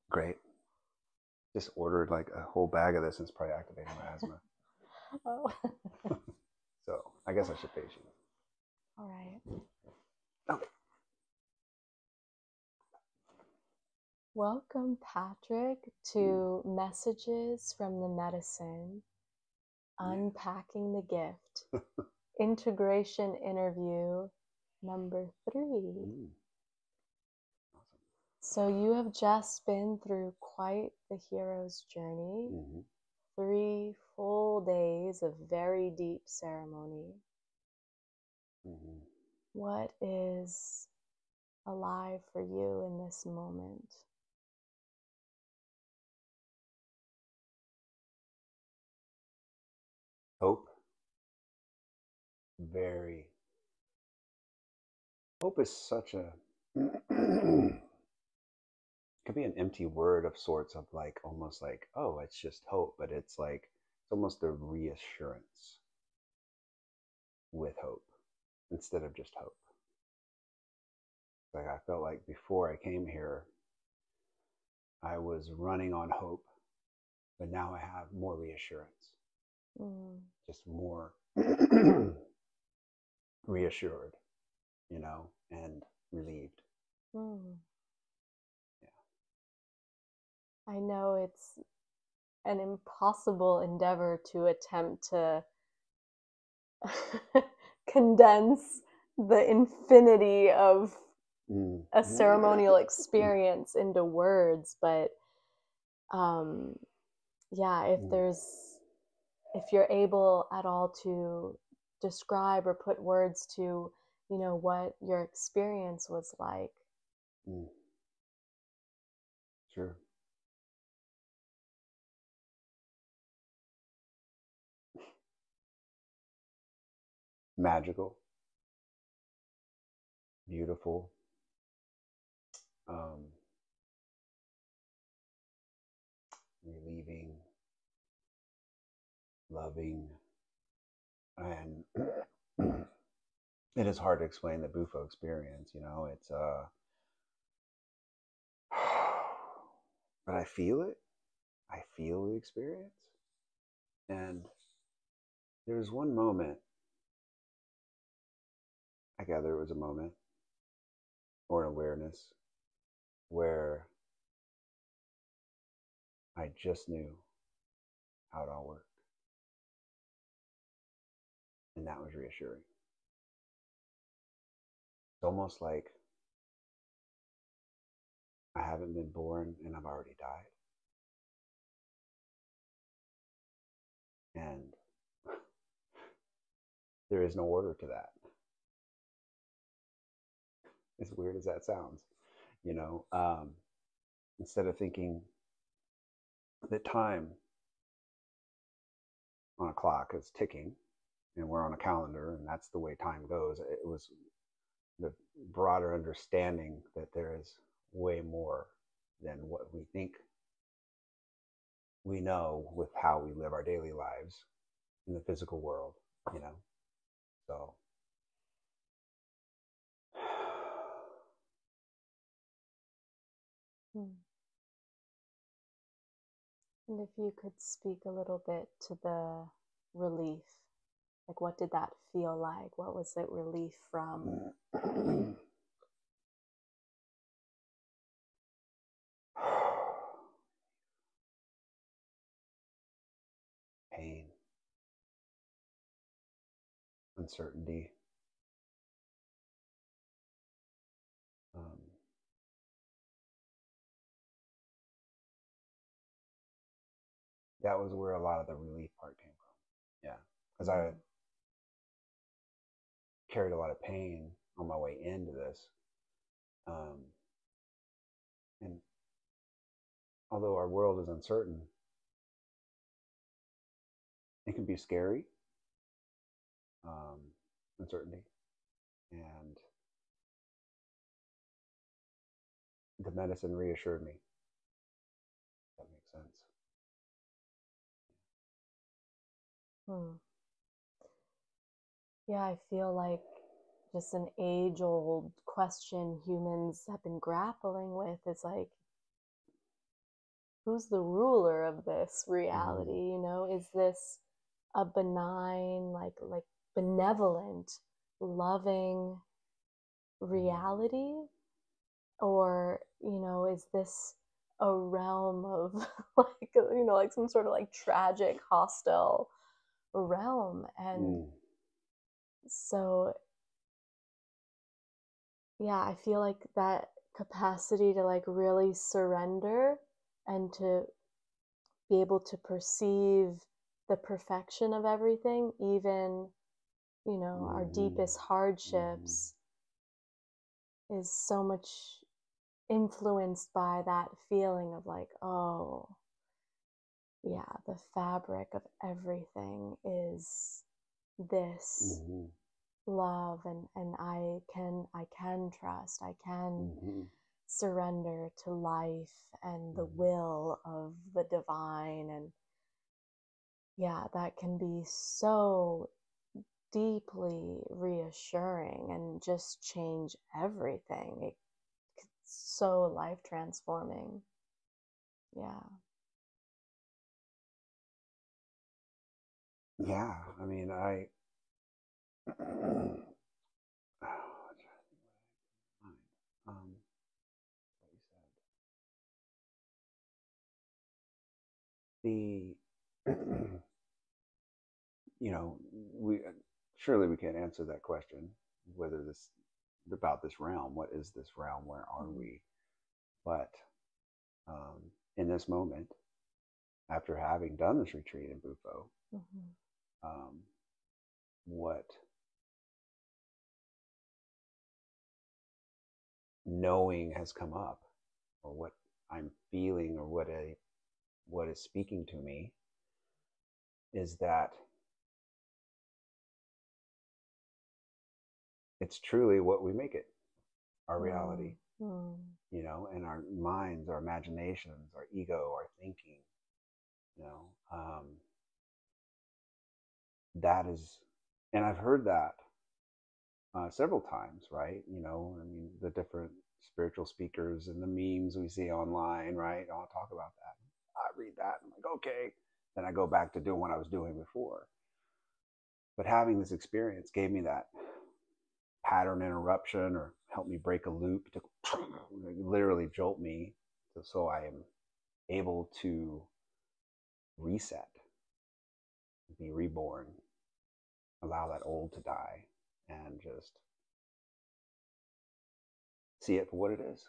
Great. Just ordered like a whole bag of this and it's probably activating my asthma. Oh. So I guess I should face you. All right. Oh. Welcome, Patrick, to Messages from the Medicine, Unpacking the Gift, Integration Interview number 3. Awesome. So you have just been through quite the hero's journey. 3 full days of very deep ceremony. What is alive for you in this moment? Hope. Hope is such a could be an empty word of sorts, of like almost like, oh, it's just hope, but it's like it's almost a reassurance with hope instead of just hope. Like I felt like before I came here, I was running on hope, but now I have more reassurance, just more reassured, and relieved. I know it's an impossible endeavor to attempt to condense the infinity of a ceremonial experience into words, but if you're able at all to describe or put words to, what your experience was like. Sure. Magical, beautiful, relieving, loving, and it is hard to explain the Bufo experience, it's but I feel it. I feel the experience. And there's one moment, I gather it was a moment or an awareness where I just knew how it all worked. And that was reassuring. It's almost like I haven't been born and I've already died. And there is no order to that. As weird as that sounds, instead of thinking that time on a clock is ticking and we're on a calendar and that's the way time goes, it was the broader understanding that there is way more than what we think we know with how we live our daily lives in the physical world, so And if you could speak a little bit to the relief, like what did that feel like? What was it relief from? Pain, uncertainty, that was where a lot of the relief part came from. Yeah, because I carried a lot of pain on my way into this, and although our world is uncertain, it can be scary, uncertainty, and the medicine reassured me. That makes sense. Yeah, I feel like just an age-old question humans have been grappling with. Is like, who's the ruler of this reality? Mm-hmm. You know, is this a benign, like benevolent, loving reality, or is this a realm of like like some sort of like tragic, hostile realm? And Mm. so yeah, I feel like that capacity to like really surrender and to be able to perceive the perfection of everything, even our Mm-hmm. deepest Mm-hmm. hardships, is so much influenced by that feeling of like, oh yeah, the fabric of everything is this Mm-hmm. love, and I can trust, I can Mm-hmm. surrender to life and the Mm-hmm. will of the divine. And yeah, that can be so deeply reassuring and just change everything. It's so life transforming. Yeah. Yeah, I mean, I. What you said. The you know, we surely we can't answer that question, whether this about this realm. What is this realm? Where are Mm-hmm. we? But um, in this moment, after having done this retreat in Bufo, Mm-hmm. um, what knowing has come up, or what I'm feeling, or what is speaking to me, is that it's truly what we make it, our reality, Mm-hmm. and our minds, our imaginations, our ego, our thinking, you know, that is, and I've heard that several times, right? I mean, the different spiritual speakers and the memes we see online, right? I'll talk about that. I read that. I'm like, okay. Then I go back to doing what I was doing before. But having this experience gave me that pattern interruption, or helped me break a loop to literally jolt me, so I am able to reset, be reborn, allow that old to die, and just see it for what it is: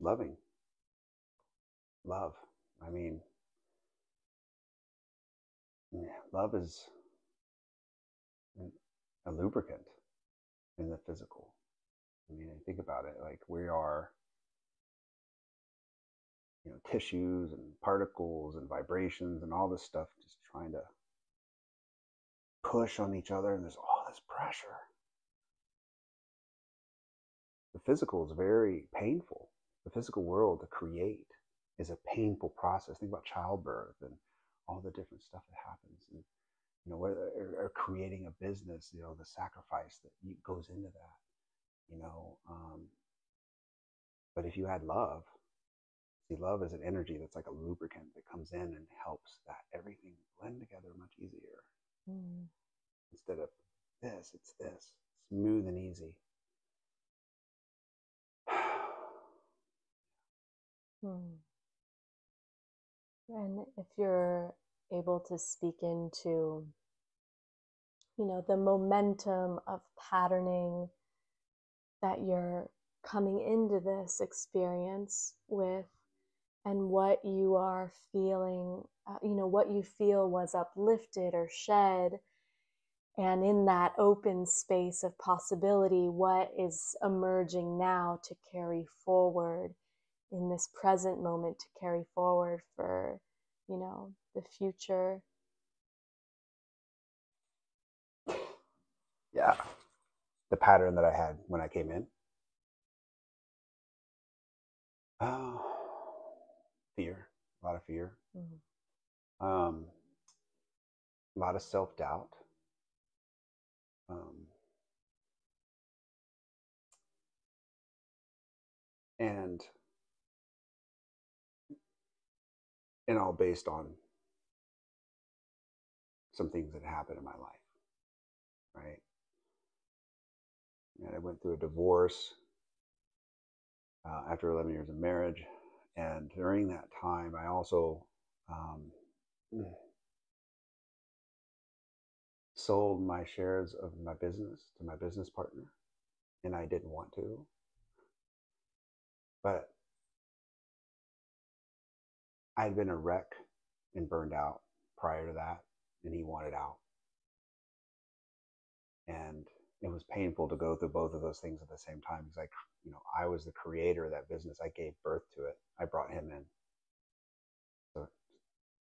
loving, love. I mean, love is a lubricant in the physical. I mean, think about it. Like, we are, tissues and particles and vibrations and all this stuff just trying to push on each other, and there's all this pressure. The physical is very painful. The physical world to create is a painful process. Think about childbirth and all the different stuff that happens, and or creating a business. The sacrifice that goes into that. You know, but if you had love, see, love is an energy that's like a lubricant that comes in and helps that everything blend together much easier. Mm-hmm. Instead of this, it's this, smooth and easy. Hmm. And if you're able to speak into, the momentum of patterning that you're coming into this experience with, and what you are feeling, what you feel was uplifted or shed, and in that open space of possibility, what is emerging now to carry forward in this present moment, to carry forward for, the future. Yeah, the pattern that I had when I came in. Oh, fear, a lot of fear, Mm-hmm. um, a lot of self doubt, um, and all based on some things that happened in my life, right? And I went through a divorce after 11 years of marriage, and during that time, I also sold my shares of my business to my business partner, and I didn't want to, but I had been a wreck and burned out prior to that, and he wanted out. And it was painful to go through both of those things at the same time, because I was the creator of that business. I gave birth to it. I brought him in. So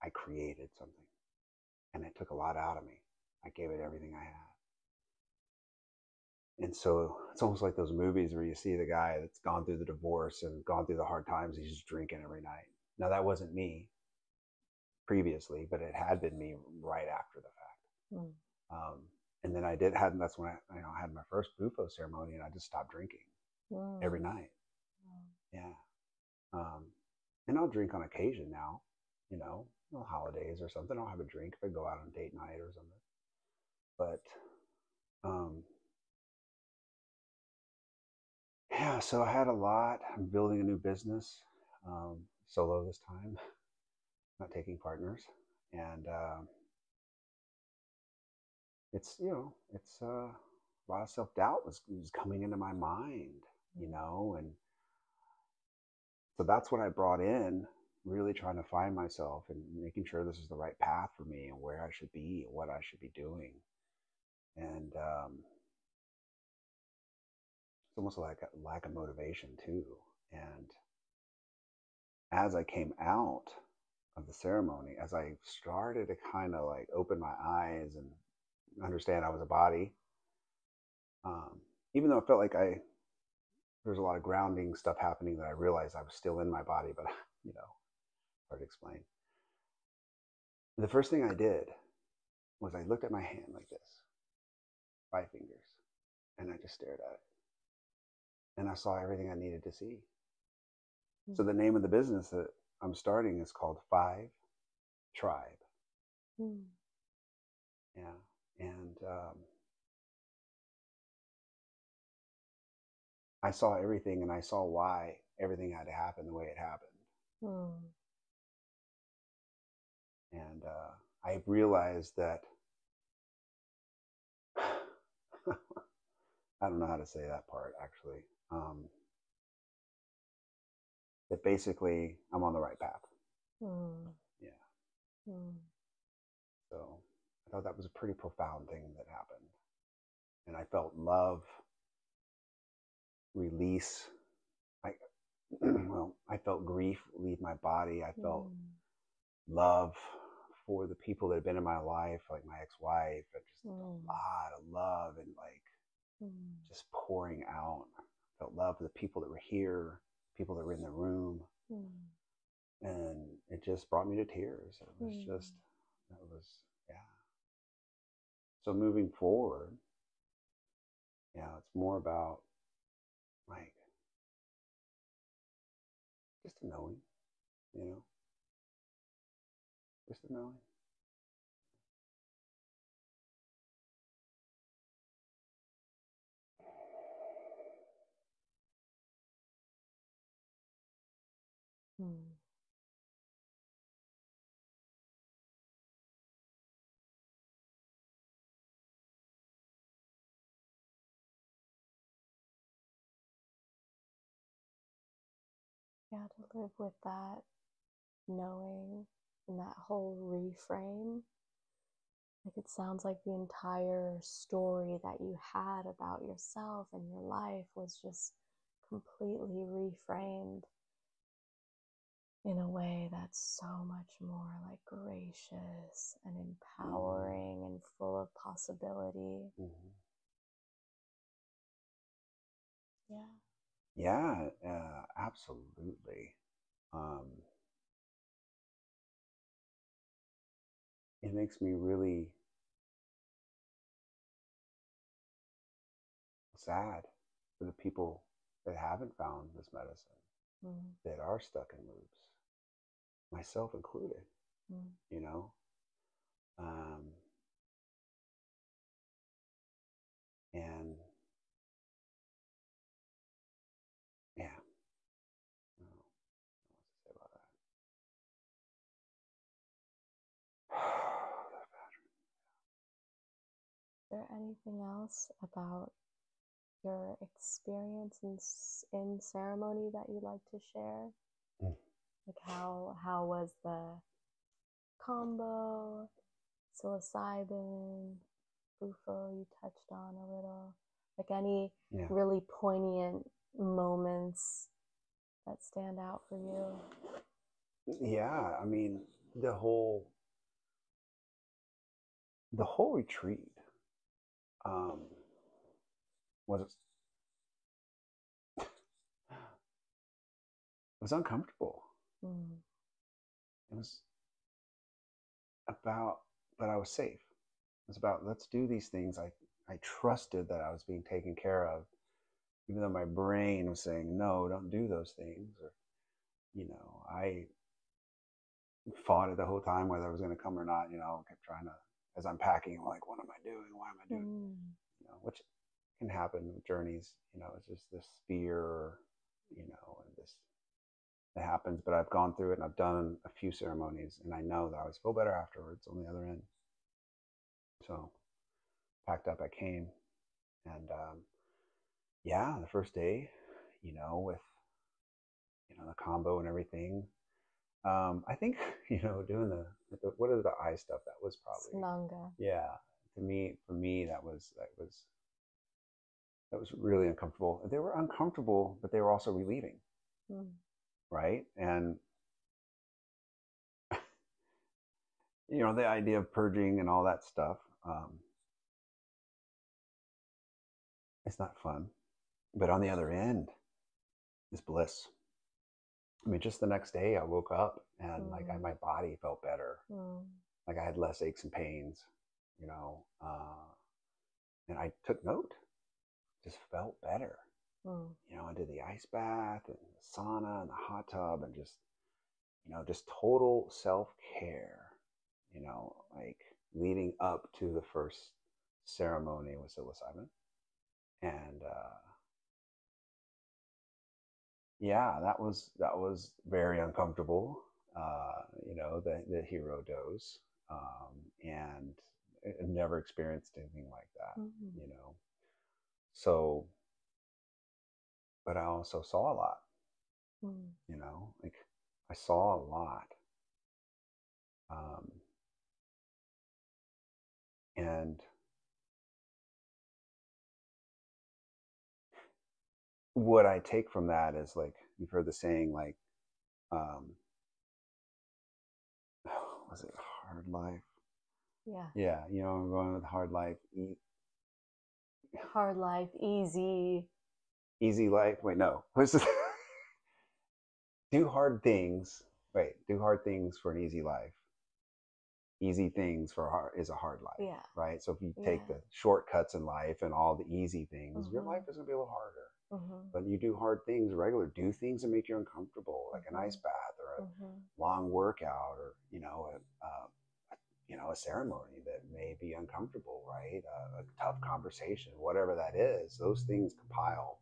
I created something, and it took a lot out of me. I gave it everything I had. And so it's almost like those movies where you see the guy that's gone through the divorce and gone through the hard times. He's just drinking every night. Now, that wasn't me previously, but it had been me right after the fact. And then that's when I had my first Bufo ceremony, and I just stopped drinking every night. Yeah. And I'll drink on occasion now, holidays or something. I'll have a drink if I go out on date night or something. But, yeah, so I had a lot. I'm building a new business, solo this time, not taking partners. And it's a lot of self-doubt was coming into my mind, and so that's what I brought in, really trying to find myself and making sure this is the right path for me and where I should be and what I should be doing. And it's almost like a lack of motivation too. And as I came out of the ceremony, as I started to kind of like open my eyes and understand I was a body, even though it felt like there's a lot of grounding stuff happening, that I realized I was still in my body, but hard to explain. The first thing I did was I looked at my hand like this, 5 fingers, and I just stared at it. And I saw everything I needed to see. So the name of the business that I'm starting is called 5 Tribe. Yeah. And I saw everything, and I saw why everything had to happen the way it happened. And I realized that I don't know how to say that part, actually. That basically I'm on the right path. Yeah. So I thought that was a pretty profound thing that happened. And I felt love, release. I felt grief leave my body. I felt love for the people that had been in my life, like my ex-wife, and just a lot of love, and just pouring out. I felt love for the people that were here, people that were in the room. And it just brought me to tears. Yeah. So moving forward, it's more about like just a knowing, just a knowing. Yeah, to live with that knowing and that whole reframe. Like, it sounds like the entire story that you had about yourself and your life was just completely reframed in a way that's so much more like gracious and empowering and full of possibility. Yeah, absolutely. It makes me really sad for the people that haven't found this medicine, that are stuck in loops, myself included, you know? Um, and yeah, I don't know what to say about that. Is there anything else about your experience in ceremony that you'd like to share? Like how was the Kambo, Psilocybin, Bufo you touched on a little? Like any really poignant moments that stand out for you? Yeah, I mean, the whole retreat was uncomfortable. It was about, but I was safe. It was about, let's do these things. I trusted that I was being taken care of, even though my brain was saying, no, don't do those things. Or, I fought it the whole time, whether I was going to come or not, kept trying to, as I'm packing, I'm like, what am I doing? Why am I doing? Which can happen with journeys, it's just this fear, and this, it happens, but I've gone through it and I've done a few ceremonies and I know that I always feel better afterwards on the other end. So packed up, I came, and the first day, with the combo and everything. I think doing the what is the eye stuff, that was probably Nanga. Yeah, for me that was really uncomfortable. They were uncomfortable, but they were also relieving, right? And the idea of purging and all that stuff, it's not fun, but on the other end is bliss. I mean, just the next day I woke up and my body felt better. Like I had less aches and pains, and I took note, just felt better. I did the ice bath and the sauna and the hot tub and just total self-care, like leading up to the first ceremony with psilocybin. And that was very uncomfortable, the hero dose, and I've never experienced anything like that, so, but I also saw a lot, like I saw a lot, and what I take from that is, like, you've heard the saying, like, was it hard life? Yeah, I'm going with hard life. Hard life, easy life. Wait, no. What's this? Do hard things. Wait, do hard things for an easy life. Easy things is a hard life. Yeah. Right. So if you take the shortcuts in life and all the easy things, your life is gonna be a little harder. But you do hard things regular. Do things that make you uncomfortable, like an ice bath or a long workout, or a ceremony that may be uncomfortable, right? A tough conversation, whatever that is. Those things compile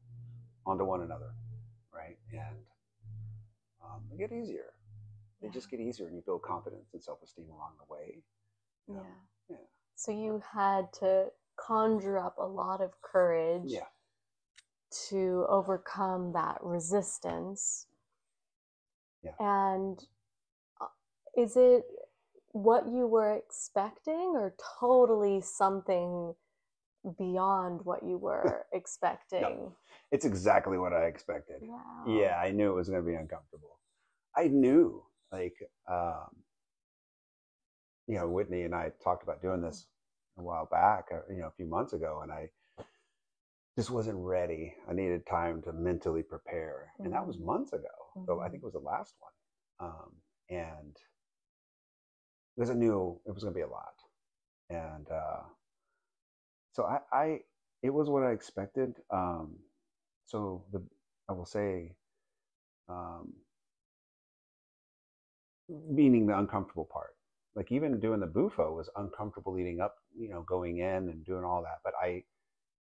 onto one another, right? And they get easier. They just get easier, and you build confidence and self-esteem along the way. Yeah. So you had to conjure up a lot of courage to overcome that resistance. And is it what you were expecting, or totally something beyond what you were expecting? No, it's exactly what I expected. Wow. Yeah, I knew it was going to be uncomfortable. I knew, like, Whitney and I talked about doing this a while back, a few months ago, and I just wasn't ready. I needed time to mentally prepare, and that was months ago. So I think it was the last one, and because I knew it was going to be a lot, and so it was what I expected. So I will say, um, meaning the uncomfortable part. Like even doing the Bufo was uncomfortable leading up, going in and doing all that. But I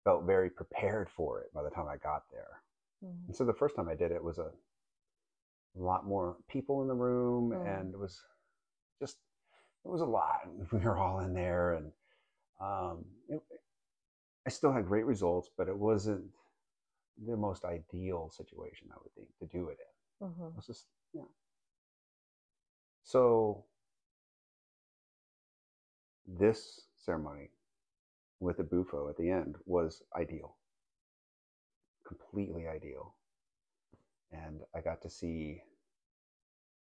felt very prepared for it by the time I got there. Mm. And so the first time I did it was a lot more people in the room, Mm. and just, it was a lot. We were all in there, and um, it, I still had great results, but it wasn't the most ideal situation, I would think, to do it in. Mm-hmm. It was just, yeah. So this ceremony with the Bufo at the end was ideal, completely ideal. And I got to see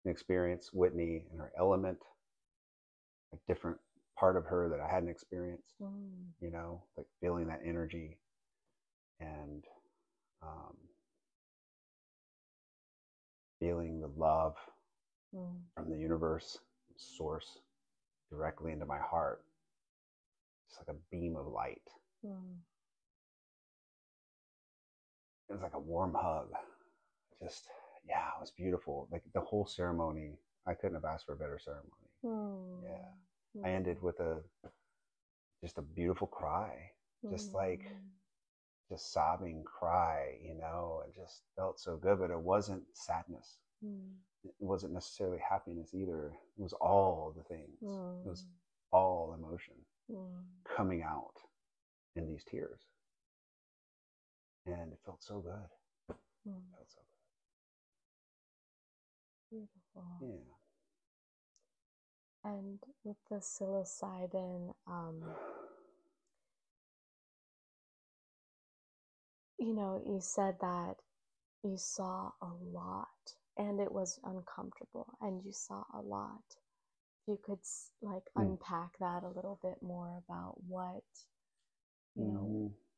and experience Whitney in her element, a different part of her that I hadn't experienced, like feeling that energy and um, feeling the love from the universe, source, directly into my heart. It's like a beam of light. It was like a warm hug. Just, yeah, it was beautiful. Like the whole ceremony, I couldn't have asked for a better ceremony. Yeah. I ended with just a beautiful cry, just like just sobbing cry, it just felt so good, but it wasn't sadness. It wasn't necessarily happiness either. It was all the things. It was all emotion coming out in these tears. And it felt so good. It felt so good. Beautiful. Yeah. And with the psilocybin, you said that you saw a lot and it was uncomfortable and you saw a lot. If you could unpack that a little bit more about what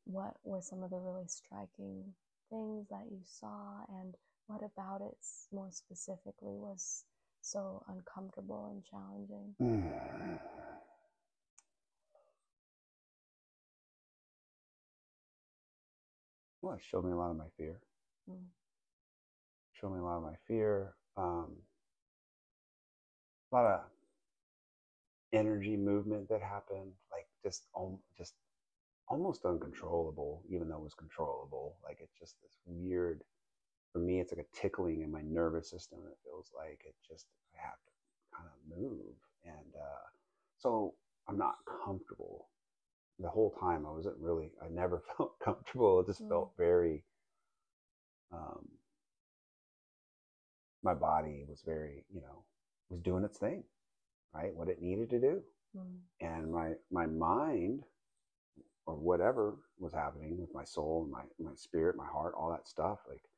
what were some of the really striking things that you saw, and what about it more specifically was so uncomfortable and challenging? Well, it showed me a lot of my fear. Showed me a lot of my fear. A lot of energy movement that happened, like just almost uncontrollable, even though it was controllable. Like it's just this weird. For me, it's like a tickling in my nervous system. It feels like I have to kind of move, and so I'm not comfortable the whole time. I never felt comfortable. It just felt very. My body was very, was doing its thing, right? What it needed to do. And my mind, or whatever was happening with my soul and my spirit, my heart, all that stuff, like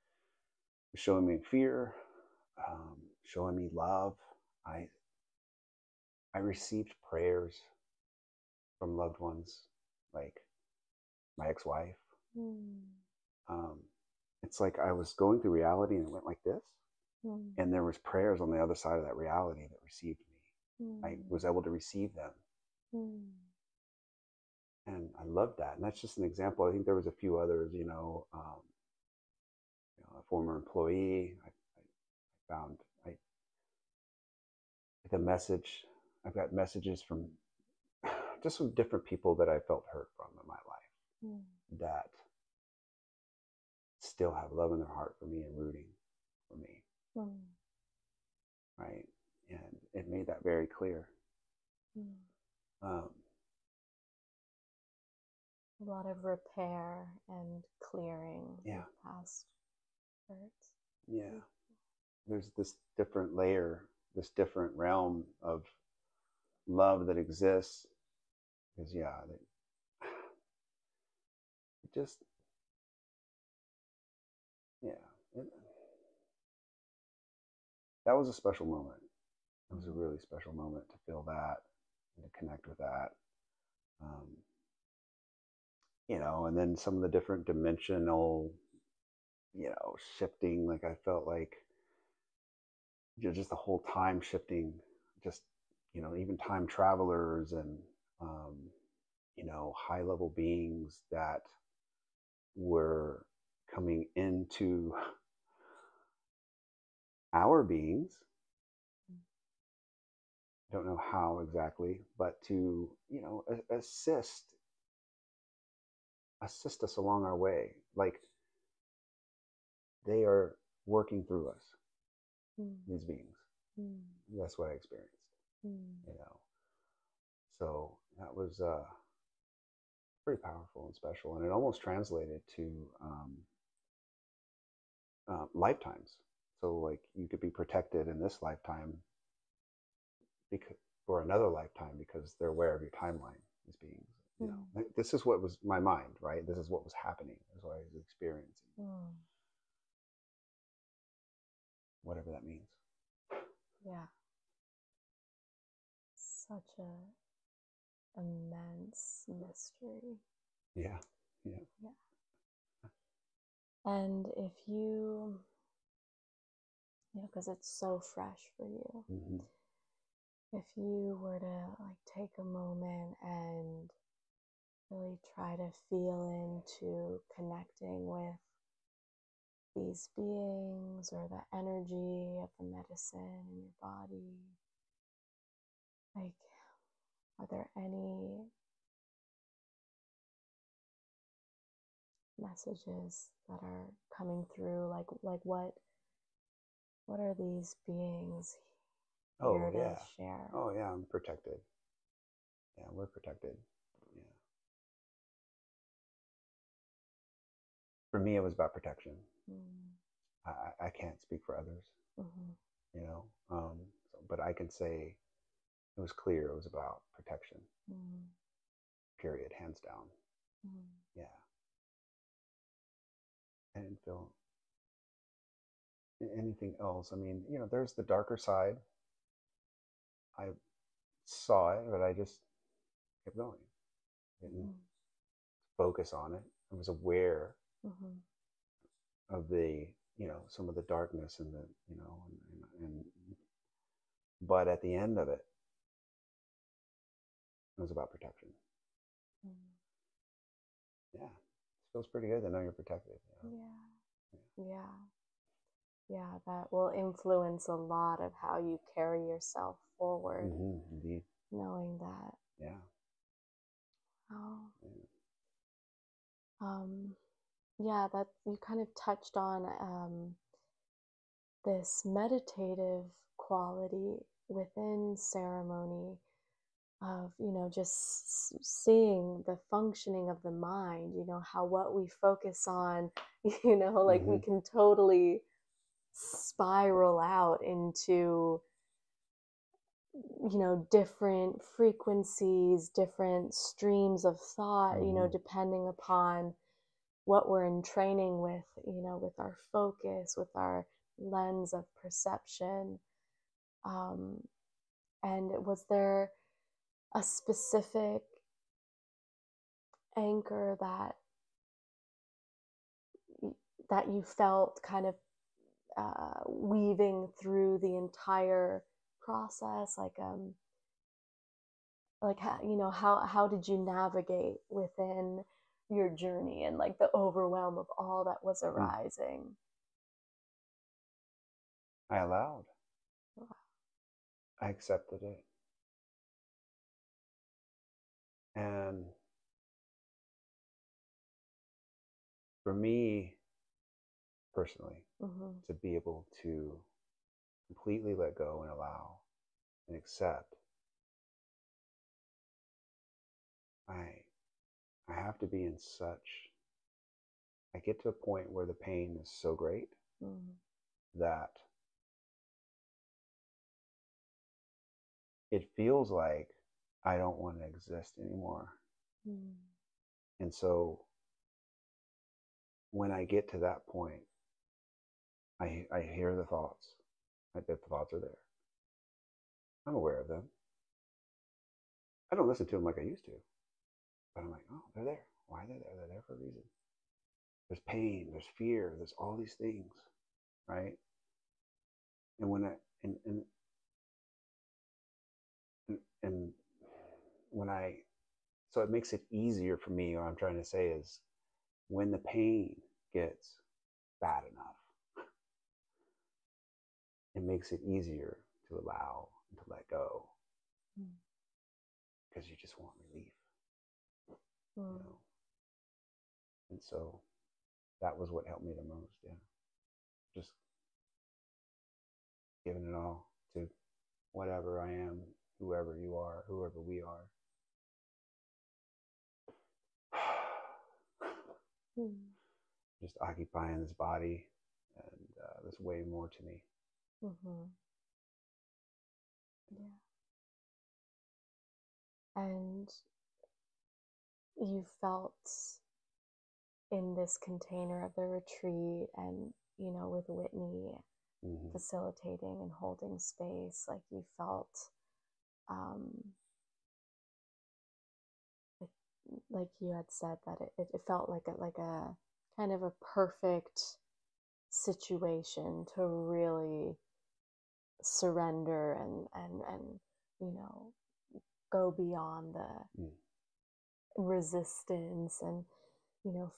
showing me fear, showing me love. I received prayers from loved ones, like my ex-wife. It's like I was going through reality and it went like this. And there was prayers on the other side of that reality that received me. I was able to receive them. And I loved that. And that's just an example. I think there was a few others, a former employee. I found the message. I've got messages from just some different people that I felt hurt from in my life that still have love in their heart for me and rooting for me. Right. And it made that very clear. A lot of repair and clearing of past hurts. Yeah. There's this different layer, this different realm of love that exists. Because, it just, that was a special moment. It was a really special moment to feel that and to connect with that. And then some of the different dimensional, shifting, like I felt like just the whole time shifting, just, even time travelers and, high level beings that were coming into our beings. Don't know how exactly, but to, assist us along our way. Like they are working through us, these beings. That's what I experienced, So that was pretty powerful and special, and it almost translated to lifetimes. So like you could be protected in this lifetime because for another lifetime because they're aware of your timeline, these beings. This is what was my mind, right? This is what was happening. This is what I was experiencing. Whatever that means. Yeah. Such a immense mystery. Yeah. And if you, because it's so fresh for you, if you were to like take a moment and really try to feel into connecting with these beings or the energy of the medicine in your body, like, are there any messages that are coming through? Like what are these beings here to share? Oh yeah, I'm protected. Yeah, we're protected. Yeah. For me, it was about protection. I can't speak for others, but I can say it was clear it was about protection. Period, hands down. Yeah. I didn't feel anything else. I mean, there's the darker side. I saw it, but I just kept going. Didn't focus on it. I was aware of the, some of the darkness and the, and but at the end of it, it was about protection. Yeah, it feels pretty good to know you're protected. Yeah, that will influence a lot of how you carry yourself forward. Indeed. Knowing that. Yeah. Oh. Yeah, that you kind of touched on this meditative quality within ceremony of, just seeing the functioning of the mind, how what we focus on, like we can totally spiral out into, different frequencies, different streams of thought, depending upon what we're in training with, with our focus, with our lens of perception. And was there a specific anchor that you felt kind of weaving through the entire process? Like how did you navigate within your journey and like the overwhelm of all that was arising? I allowed. Wow. I accepted it. And for me personally, to be able to completely let go and allow and accept, I have to be in such, I get to a point where the pain is so great that it feels like I don't want to exist anymore. And so when I get to that point, I hear the thoughts. The thoughts are there. I'm aware of them. I don't listen to them like I used to. But I'm like, oh, they're there. Why are they there? They're there for a reason. There's pain, there's fear, there's all these things, right? And when so it makes it easier for me. What I'm trying to say is when the pain gets bad enough, it makes it easier to allow and to let go, because you just want relief. You know? And so that was what helped me the most. Yeah, just giving it all to whatever I am, whoever you are, whoever we are. Just occupying this body, and there's way more to me. Yeah. And you felt in this container of the retreat, and with Whitney facilitating and holding space, like you felt like you had said that it felt like a kind of a perfect situation to really surrender and go beyond the resistance and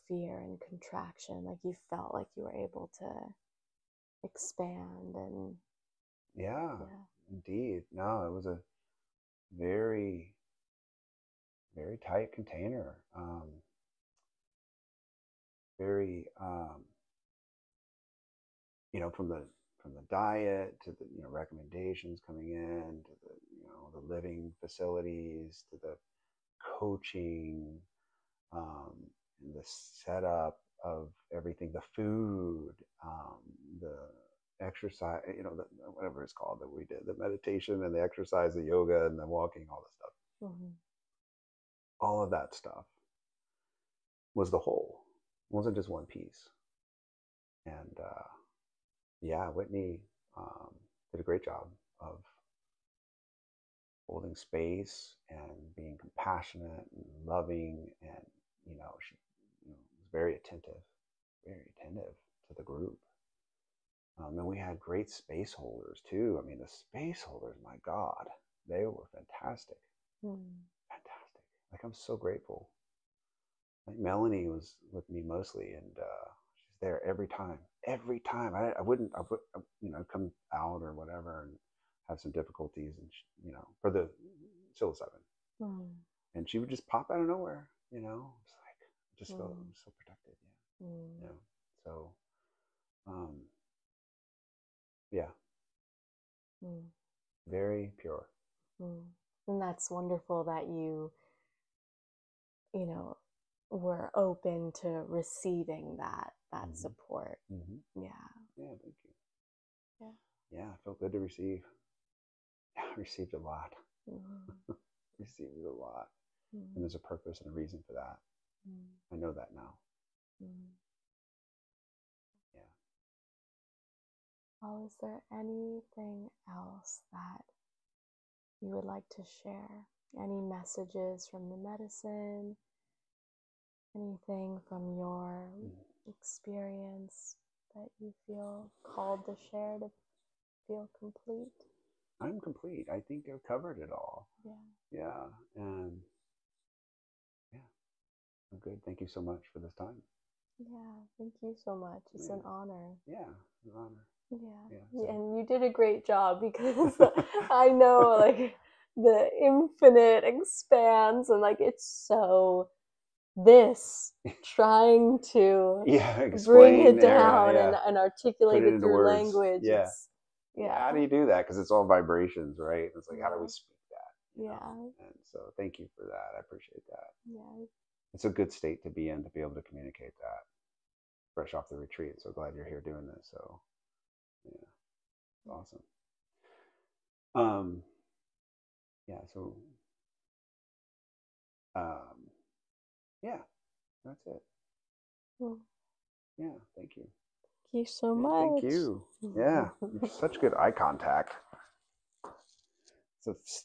fear and contraction. Like you felt like you were able to expand. And yeah, indeed. No, it was a very, very tight container. Very from the diet to the recommendations coming in, to the living facilities, to the coaching, and the setup of everything, the food, the exercise, whatever it's called that we did, the meditation and the exercise, the yoga and the walking, all this stuff. All of that stuff was the whole. It wasn't just one piece. And Whitney did a great job of holding space and being compassionate and loving, and she was very attentive to the group. And we had great space holders too. I mean, the space holders, my God, they were fantastic. Fantastic. Like, I'm so grateful. Like, Melanie was with me mostly, and she's there every time. Every time. I would come out or whatever and have some difficulties, and for the psilocybin, and she would just pop out of nowhere. It's like, just felt so protected. So very pure. And that's wonderful that you were open to receiving that support. Yeah, thank you. Yeah, it felt good to receive. I received a lot. Received a lot. And there's a purpose and a reason for that. I know that now. Well, is there anything else that you would like to share? Any messages from the medicine? Anything from your experience that you feel called to share to feel complete? I'm complete. I think I've covered it all. Yeah. And I'm good. Thank you so much for this time. Yeah, thank you so much. It's an honor. Yeah, an honor. Yeah. And you did a great job, because I know, like, the infinite expanse, and like it's so trying to bring it down and articulate it through language. How do you do that? Because it's all vibrations, right? It's like, how do we speak that? And so thank you for that. I appreciate that. It's a good state to be in, to be able to communicate that fresh off the retreat. So glad you're here doing this. So awesome. That's it. Thank you. Thank you so much. Thank you. Such good eye contact. It's